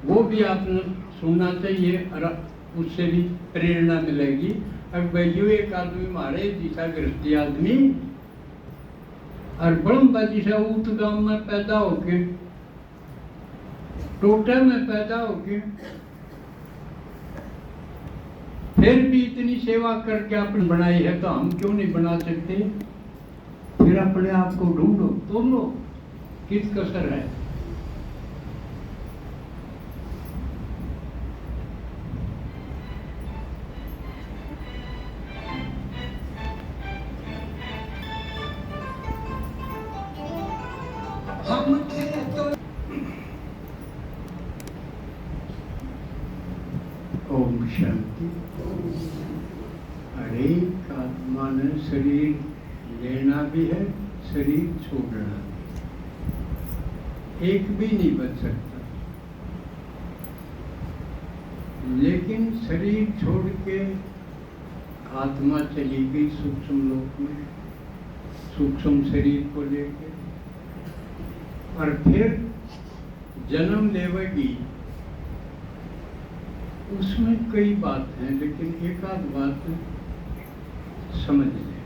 वो भी आपने सुनना चाहिए और उससे भी प्रेरणा मिलेगी। अब भाइयों एक आदमी मारे जिसा गृहस्थी आदमी और बड़म्बा जिसा ऊट गांव में पैदा होके, टोटा में पैदा होके, फिर भी इतनी सेवा करके आपने बनाई है, तो हम क्यों नहीं बना सकते? फिर अपने आप को ढूंढो, तो लो किस कसर है। हम थे तो ओम शांति। हर एक आत्मा ने शरीर लेना भी है, शरीर छोड़ना भी, एक भी नहीं बच सकता। लेकिन शरीर छोड़ के आत्मा चली गई सूक्ष्म लोक में, सूक्ष्म शरीर को लेके, और फिर जन्म लेवेगी। उसमें कई बात हैं, लेकिन एक आध बात समझ लें।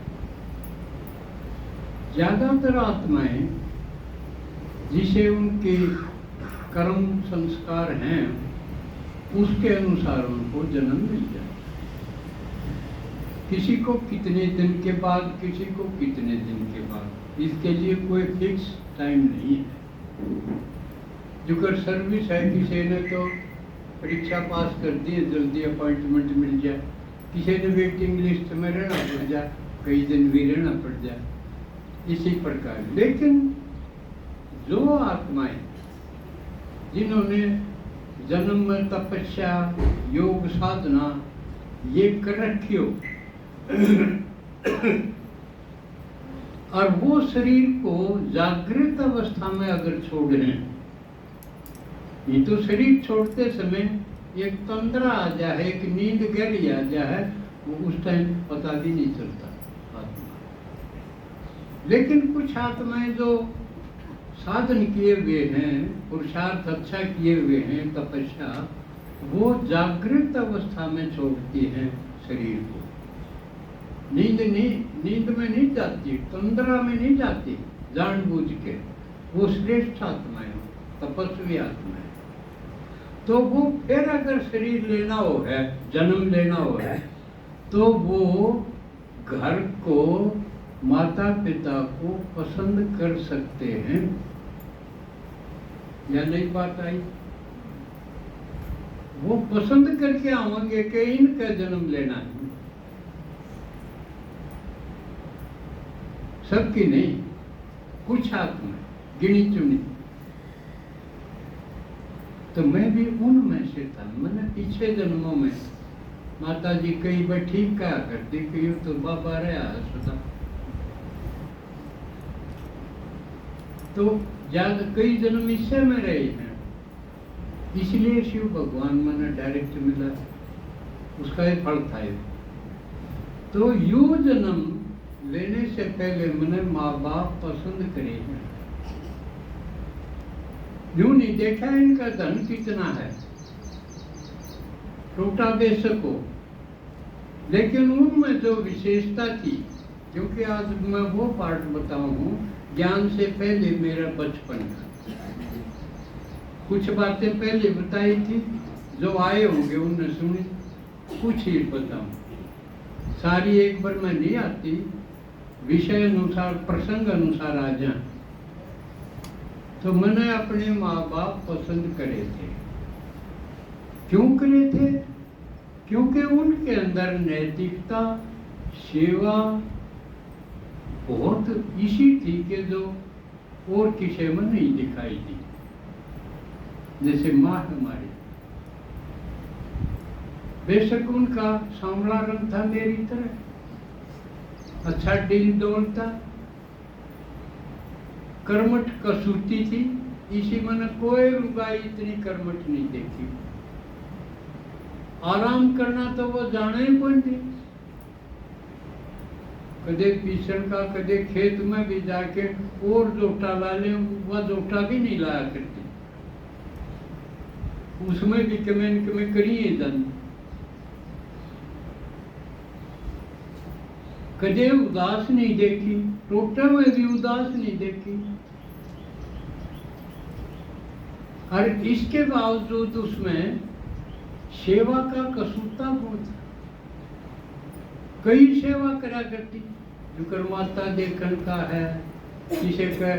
ज्यादातर आत्माएं जिसे उनके कर्म संस्कार हैं उसके अनुसार उनको जन्म मिल जाए। किसी को कितने दिन के बाद, किसी को कितने दिन के बाद, इसके लिए कोई फिक्स टाइम नहीं है। जो कर सर्विस है, किसी ने तो परीक्षा पास कर दी, जल्दी अपॉइंटमेंट मिल जाए, किसी ने वेटिंग लिस्ट में रहना पड़ जाए, कई दिन भी रहना पड़ जाए, इसी प्रकार। लेकिन जो आत्माएं जिन्होंने जन्म में तपस्या, योग साधना ये कर रखी हो और वो शरीर को जागृत अवस्था में अगर छोड़ दें, ये तो शरीर छोड़ते समय एक तंद्रा आ जाए, एक नींद गहरी आ जाए, वो उस टाइम पता भी नहीं चलता आत्मा। लेकिन कुछ आत्माएं जो साधन किए हुए हैं, पुरुषार्थ अच्छा किए हुए हैं, तपस्या, वो जागृत अवस्था में छोड़ती हैं शरीर को। नींद में नहीं जाती, तंद्रा में नहीं जाती जानबूझ के। वो श्रेष्ठ आत्माएं, तपस्वी आत्माएं। तो वो फिर अगर शरीर लेना हो है, जन्म लेना हो है, तो वो घर को, माता पिता को पसंद कर सकते हैं या नहीं? बात आई? वो पसंद करके आवेंगे कि इनका जन्म लेना है। सबकी नहीं, कुछ आत्मा गिनी चुनी। तो मैं भी उनमें से था। मैंने पीछे जन्मों में माता जी कई बार ठीक कहा करती कि तो बाबा रहा सदा, तो ज्यादा कई जन्म इससे में रहे हैं, इसलिए शिव भगवान मैंने डायरेक्ट मिला, उसका ही फल था ये। तो यू जन्म लेने से पहले मैंने माँ बाप पसंद करे हैं। यूं नहीं देखा इनका धन कितना है, टोटा बेशक हो, लेकिन उनमें जो विशेषता थी, क्योंकि आज मैं वो पार्ट बताऊं, ज्ञान से पहले मेरा बचपन था। कुछ बातें पहले बताई थी, जो आए होंगे उनने सुनी, कुछ ही बताऊं, सारी एक बार में नहीं आती, विषय अनुसार, प्रसंग अनुसार आ जाए। तो मैंने अपने माँ बाप पसंद करे थे। क्यों करे थे? क्योंकि उनके अंदर नैतिकता, सेवा बहुत इसी थी कि जो और किसी में नहीं दिखाई दी। जैसे माँ हमारी, बेशक उनका सांवला रंग था मेरी तरह, अच्छा दिल डोल था, कर्मठ कसूती थी, इसी मैंने कोई रुगाई इतनी कर्मठ नहीं देखी। आराम करना तो वो जाने ही कौन थी। कदे पीछण का, कदे खेत में भी जाके और जोटा ला ले, वह जोटा भी नहीं लाया करती। उसमें भी कमें करिए दन कदे उदास नहीं देखी, टोटर में भी उदास नहीं देखी। और इसके बावजूद उसमें सेवा का कसूता गुण था। कई सेवा करा करती, जो माता देखन का है, किसी का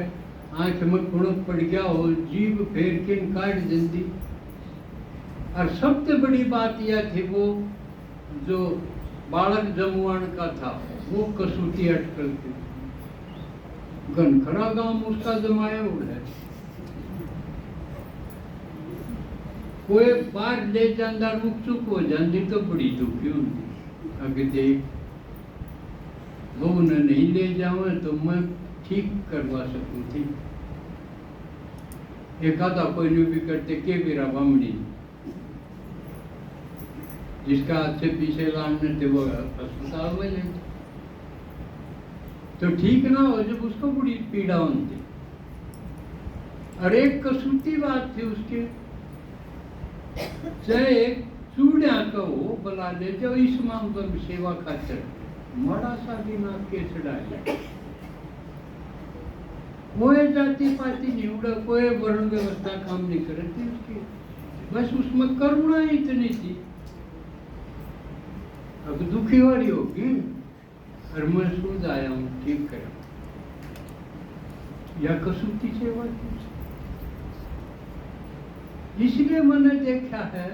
आंख में खुणक पड़ गया हो, जीभ फेर के काट देती। और सबसे बड़ी बात यह थी, वो जो बालक जमुआन का था, वो कसूती अटकल थी। घनखरा गांव उसका जमाया हुआ है। कोई बाहर ले जाता रुक चुक हो जाती तो बड़ी दुखी होती। अगर देख वो उन्हें नहीं ले जाऊँ तो मैं ठीक करवा सकूँ थी। एक आधा कोई नहीं भी करते के मेरा बमड़ी जिसका हाथ से पीछे लाने थे वो अस्पताल में ले, तो ठीक ना हो जब उसको बड़ी पीड़ा होती। और एक कसूती बात थी उसके, चाहे चूड़िया का हो बुला ले जो इस मांग सेवा खातर माड़ा सा भी ना के चढ़ाए। कोई जाति पाति नहीं उड़ा, कोई वर्ण व्यवस्था काम नहीं करती उसकी, बस उसमें करुणा इतनी थी। अब दुखी हो रही होगी और मैं सूझ आया हूँ ठीक करा, या कसूती सेवा की। इसलिए मैंने देखा है,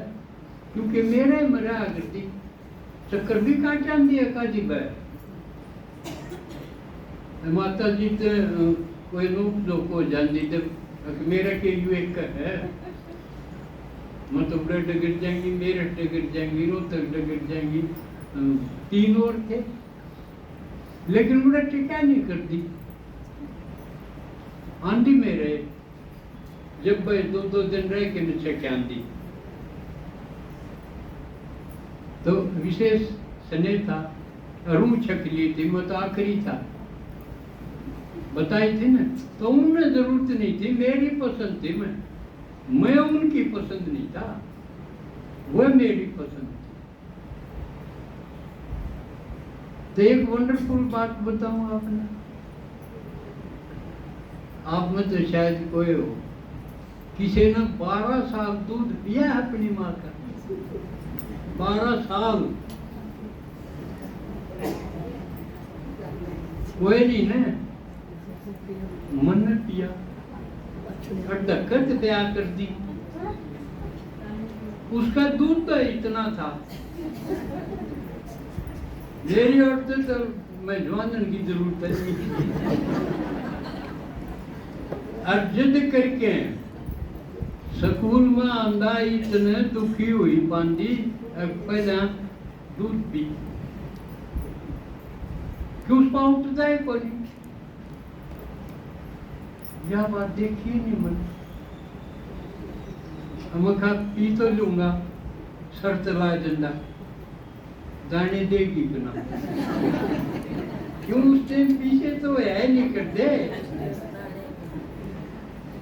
क्योंकि मेरे मरा करती चक्कर भी काट जाती है काजी भाई। माता जी तो कोई नोक जोक हो जाती तो मेरा के यू एक है, मैं तो बड़े डगर जाएंगी, मेरे डगर जाएंगी, रोहतक डगर जाएंगी, 3 और थे, लेकिन मुझे टिका नहीं करती। आंधी में रहे, जब भाई 2 दिन रह के नीचे क्या आंधी, तो विशेष स्नेह था। रूह छकली थी, मैं तो आखिरी था, बताई थी ना, तो उन्हें जरूरत नहीं थी, मेरी पसंद थी। मैं उनकी पसंद नहीं था, वह मेरी पसंद थी। तो एक वंडरफुल बात बताऊं आपने, आप में तो शायद कोई हो, किसी ने 12 साल दूध पिया है अपनी माँ का, 12 साल। कोई नहीं ना, मन ने पिया और धक्कत तैयार कर दी। उसका दूध तो इतना था, मेरी औरतें तो मेजबान की जरूरत है। और जिद करके स्कूल में आंदा इतने दुखी हुई पांदी, पहला दूध पी क्यों उसका उठता है कोई, यह बात देखी नहीं मन। हम खा पी तो लूंगा, शर्त ला झंडा दाने देगी बिना, क्यों उस टाइम पीछे तो है नहीं करते।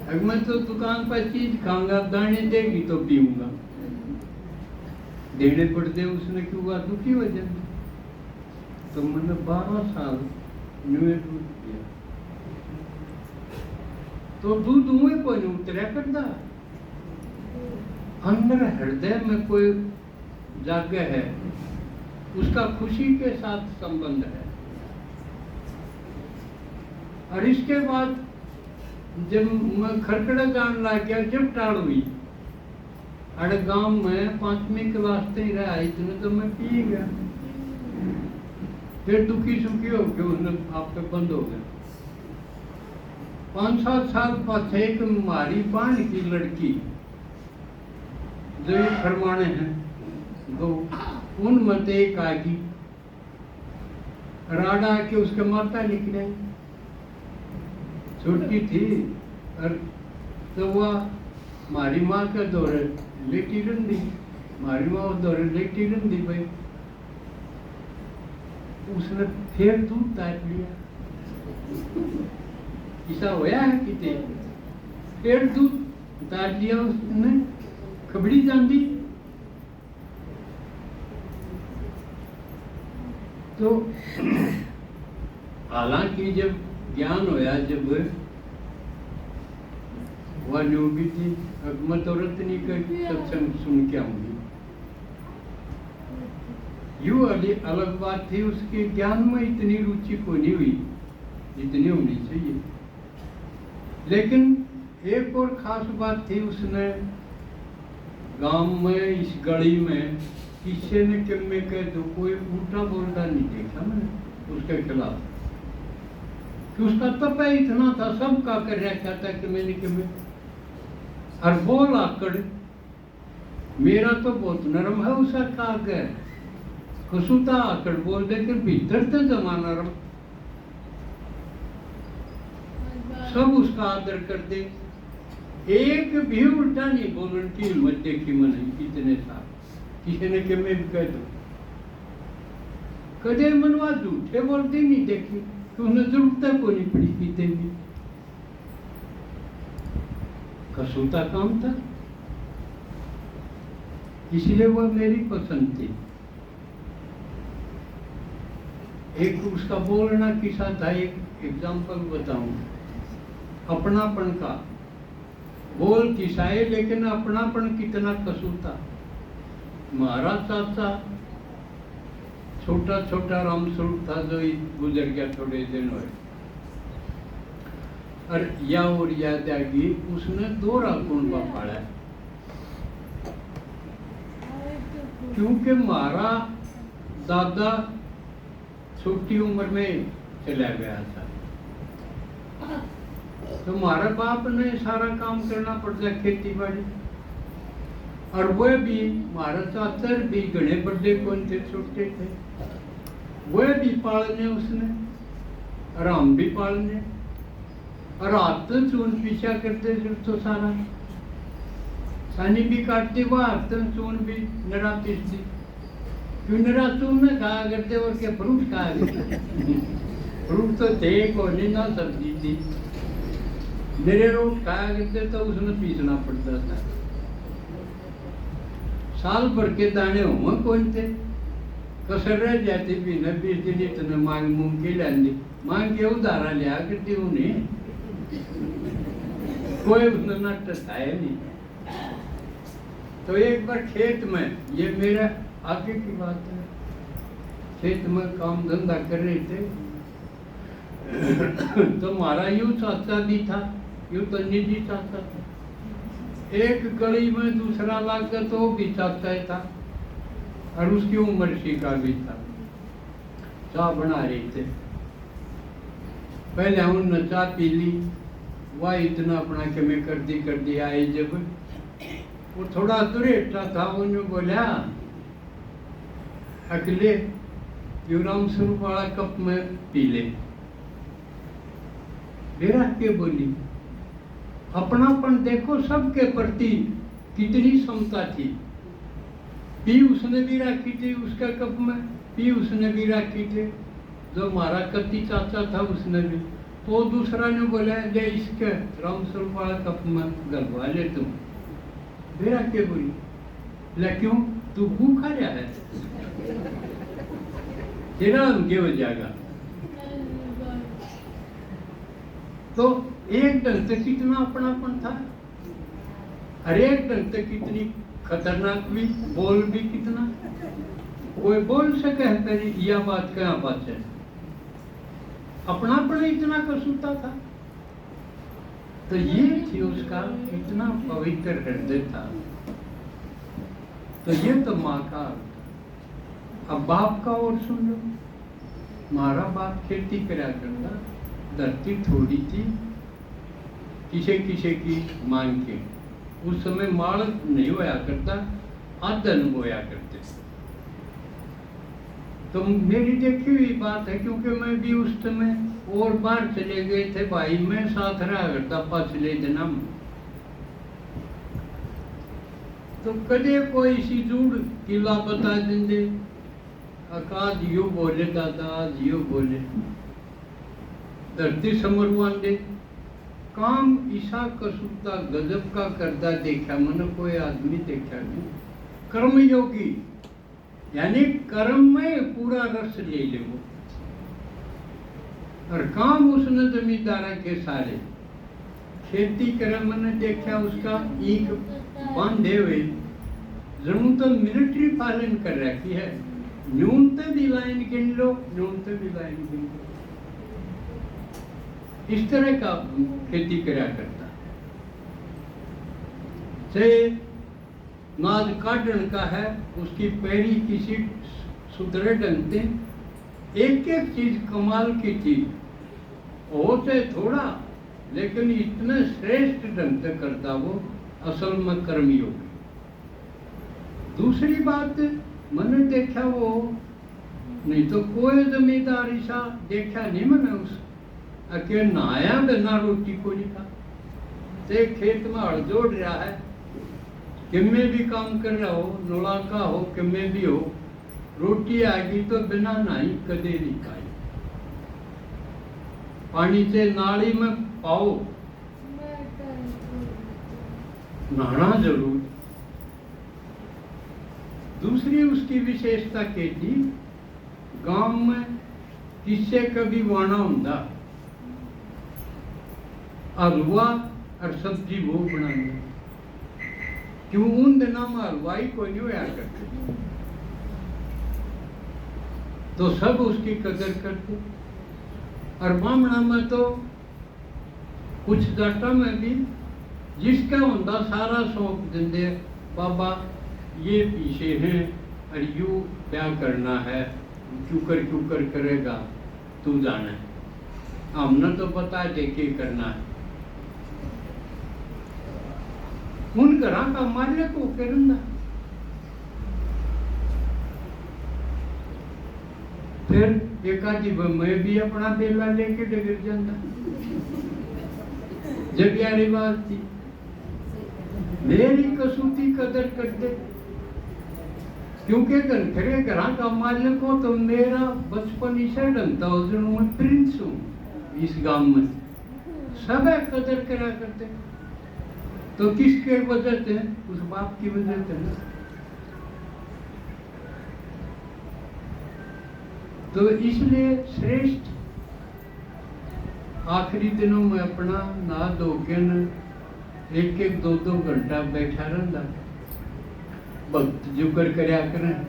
अगर मैं तो दुकान पर चीज खाऊंगा, दाने देगी तो पीऊंगा, देने पड़ते उसने क्यों हुआ दुखी हो जाए। तो मैंने 12 साल न्यू दूध पिया, तो दूध मुँह को नहीं उतरा करता, अंदर हृदय में कोई जागे है, उसका खुशी के साथ संबंध है। और इसके बाद जब मैं खड़खड़ा जान लग गया, जब टाड़ हुई अरे गांव में 5वीं क्लास तक ही रहा, इतने तो मैं पी गया। फिर दुखी सुखी हो गया, उसने आपके बंद हो गया। 5-7 साल बाद एक हमारी बाण की लड़की जो फरमाने हैं दो, उनमें से एक आगी राडा के उसके माता निकले, छोटी थी। और तो वह हमारी माँ के दौरे लेटी रही, हमारी माँ दौरे लेटी रही भाई, उसने फिर दूध ताट लिया। ऐसा होया है कि फिर दूध ताट लिया उसने, खबड़ी जाती। तो हालांकि जब ज्ञान होया, जब वह न्यूबी थी, मैं तो रत्नी का सत्संग सुन के आऊंगी, यूं अलग बात थी, उसके ज्ञान में इतनी रुचि को नहीं हुई जितनी होनी चाहिए। लेकिन एक और खास बात थी, उसने गांव में इस गली में किसी ने कि मैं कह दो कोई उल्टा बोलता नहीं देखा मैंने उसके खिलाफ, कि उसका तप इतना था, सब का कर रखा था कि मैंने कि मैं और बोल आकड़ मेरा तो बहुत नरम है, उसका का गया खसुता आकड़ बोल देकर भीतर तो जमा नरम, सब उसका आदर करते, एक भी उल्टा नहीं बोलने की हिम्मत देखी मैंने इतने साल। किसी ने कि मैं भी कह दो, कदे मनवा झूठे बोलते नहीं देखी, कि उन्हें जरूरत को नहीं पड़ी पीते भी, कसूता काम था, इसलिए वह मेरी पसंद थी। एक उसका बोलना किस्सा था, एक एग्जाम्पल बताऊं, अपनापन का बोल किस्सा है, लेकिन अपनापन कितना कसूता। हमारा चाचा छोटा छोटा रामस्वरूप था, जो गुजर गया थोड़े दिन हुए, और याद आ गई, उसने 2 राकुंडा पाला, क्योंकि हमारा दादा छोटी उम्र में चला गया था, तो हमारे बाप ने सारा काम करना पड़ता, खेती बाड़ी, और वह भी हमारा चाचा भी घने बड़े कौन थे, छोटे थे, वह भी पालने उसने, और हम भी पालने, और हाथ तो चून पीछा करते तो सारा सानी भी काटते, वह हाथ तो चून भी नरा पीसती, क्यों नरा चून में खाया करते, और क्या फ्रूट खाया करते फ्रूट तो थे को नहीं ना, सब्जी थी, मेरे रोट खाया करते, तो उसमें पीसना पड़ता था। साल भर के दाने हुए कौन थे, कसर रह जाती भी न 20 दिन इतने मांग मूंग के लानी, मांग के उधारा लिया करती उन्हें, कोई उसने नट खाया नहीं। तो एक बार खेत में, ये मेरा आगे की बात है, खेत में काम धंधा कर रहे थे, तो हमारा यूं चाचा भी था, यूं तो निजी चाचा था, एक गली में दूसरा लागा तो भी चाचा था, और उसकी उम्र सी का भी था। चाय बना रहे थे, पहले उन्होंने चाय पी ली, वह इतना अपना के मैं कर दी आए, जब वो थोड़ा दुरेटा था, उन्होंने बोला अगले युवराम स्वरूप वाला कप में पी ले। मेरा के बोली, अपनापन देखो सबके प्रति कितनी समता थी, पी उसने भी रखी थी उसका कप में, पी उसने भी रखी थी, जो हमारा कति चाचा था उसने भी, तो दूसरा ने बोला ले इसके रामस्वरूप वाला कप में गलवा ले तुम। मेरा के बोली, ले क्यों, तू भूखा रहा है, तेरा हम हो जाएगा। तो एक ढंग से कितना अपनापन था, और एक ढंग से कितनी खतरनाक भी, बोल भी कितना, कोई बोल सके है तेरी यह बात क्या बात है, अपनापन इतना कसूता था। तो ये थी उसका इतना पवित्र हृदय था। तो ये तो माँ का। अब बाप का और सुन लो, हमारा बाप खेती करा करता, धरती थोड़ी थी, किसे किसे की मांग के, उस समय माल नहीं होया करता, आदन बोया करते। तो मेरी देखी हुई बात है, क्योंकि मैं भी उस समय और बाहर चले गए थे भाई, मैं साथ रहा करता पिछले जन्म। तो कदे कोई सी जूड़ किला बता देंगे, आकाश यो बोले दादा, आज यो बोले, धरती समरवान दे, काम ईसा कसुता गजब का करता देखा, मन कोई आदमी देखा नहीं। कर्मयोगी यानी कर्म में पूरा रस ले ले वो, और काम उसने जमींदारा के सारे खेती करे। मैंने देखा उसका ईख बांधे हुए, जरूर तो मिलिट्री पालन कर रखी है। न्यूनतम भी लाइन गिन लो, न्यूनतम भी लाइन गिन लो, इस तरह का खेती करा करता। से नाज काटन का है, उसकी पैरी किसी सुधरे ढंग से, एक एक चीज कमाल की चीज होते थोड़ा, लेकिन इतने श्रेष्ठ ढंग से करता वो, असल में कर्मयोग। दूसरी बात मैंने देखा वो, नहीं तो कोई जमींदार ऐसा देखा नहीं मैंने, उस अकेले नहाया बिना रोटी को नहीं खा। ते खेत में हड़ जोड़ रहा है, किम्मे भी काम कर रहा हो, नौलाका हो, किम्मे भी हो, रोटी आएगी तो बिना नहाई कदे नहीं खाई। पानी से नाली में पाओ, नहाना जरूर। दूसरी उसकी विशेषता के थी, गांव में किससे कभी वाना होता, हलवा और सब्जी वो बनाने, क्यों उन दिनों में हलवाई कोई नहीं होया करते, तो सब उसकी कदर करते। और बामणा में तो कुछ जाटा में भी जिसका होता सारा सौंप देंगे, बाबा ये पीछे हैं और यू क्या करना है, क्यों कर करेगा तू जाने, हमने तो बता दे के करना है। उन घरा का मालिक को करना, फिर एक आधी मैं भी अपना बेला लेके डगर जाता, जब यारी बात थी। मेरी कसौटी कदर करते, क्योंकि घरे घरा का मालिक हो तो मेरा बचपन इसे ढंगता हो, जो मैं प्रिंस हूँ इस गांव में, सब कदर करा करते। तो किसके वजह से? उस बाप की वजह से ना। तो इसलिए श्रेष्ठ आखिरी दिनों में अपना ना धो के न एक एक दो दो घंटा बैठा रहता, भक्त जुकर करया करें,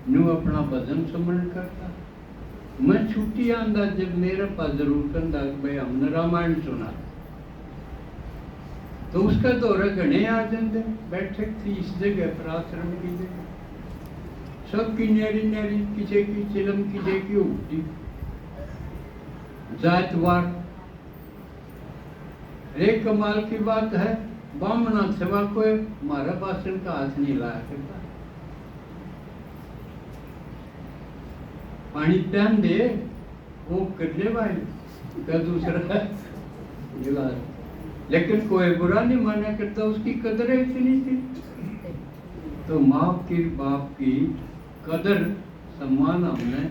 न्यू अपना भजन सुमन करता। मैं छुट्टी आंदा जब मेरे पास जरूर करता भाई हमने रामायण सुना, तो उसका दौरा घने आ जाते। बैठक थी इस जगह पर, आश्रम की जगह, सबकी न्यारी न्यारी, किसी की चिलम, किसी की उगती, जातवार। एक कमाल की बात है, बामना सेवा कोई हमारा भाषण का हाथ नहीं लाया करता। पानी प्यान दे वो कर ले भाई का दूसरा गिलास, लेकिन कोई बुरा नहीं माना करता, उसकी कदर इतनी थी। तो माँ की बाप की कदर सम्मान हमने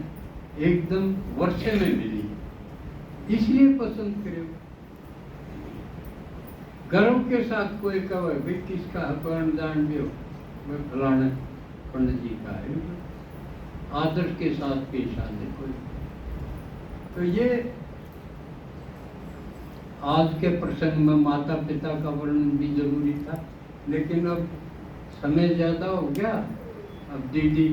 एकदम वर्षे में मिली, इसलिए पसंद करे। गर्व के साथ कोई कहे भाई किसका अपहरण जान दो, मैं फलाने पंडित जी का है, आदर के साथ पेश आने कोई। तो ये आज के प्रसंग में माता पिता का वर्णन भी जरूरी था, लेकिन अब समय ज्यादा हो गया, अब दीदी